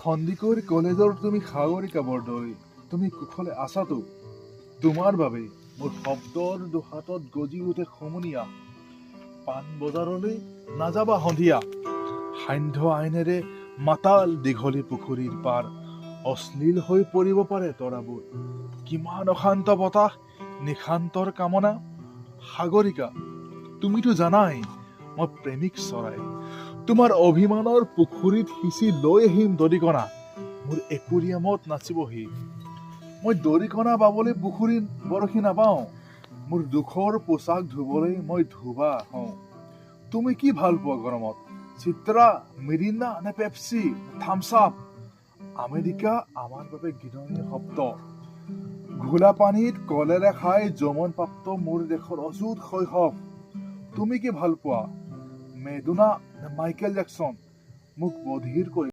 সন্দিকৈ কলেজৰ তুমি সাগৰিকা বৰদলৈ, তুমি কুশলে আছাতো? তোমাৰ বাবে মোৰ শব্দৰ দুহাতত গজি উঠে সমনীয়া। পাণ বজাৰলৈ নাযাবা সন্ধিয়া। সান্ধ্য আইনেৰে মাতাল দীঘলী পুখুৰীৰ পাৰ, অশ্লীল হৈ পৰিব পাৰে তৰাবোৰ। কিমান অশান্ত বতাহ, নিশান্তৰ কামনা। সাগৰিকা, তুমিতো জানাই মই প্ৰেমিক চৰাই। তোমাৰ অভিমানৰ পুখুৰীত সিঁচি লৈ আহিম দৰিকণা। মোৰ একুৰিয়ামত নাচিবহি। মই দৰিকণা বাবলৈ পুখুৰীত বৰশী নাবাওঁ। মোৰ দুখৰ পোচাক ধুবলৈ মই ধুবা হওঁ। তুমি কি ভাল পোৱা গৰমত? চিত্ৰা, মিৰিণ্ডা নে পেপচি, থামছ আপ? আমেৰিকা আমাৰ বাবে ঘৃণনীয় শব্দ। ঘোলা পানীত কলেৰে খাই যৌৱনপ্ৰাপ্ত মোৰ দেশৰ অযুত শৈশৱ। তুমি কি ভাল পোৱা? মেডোনা নে মাইকেল জেকচন? মোক বধিৰ কৰি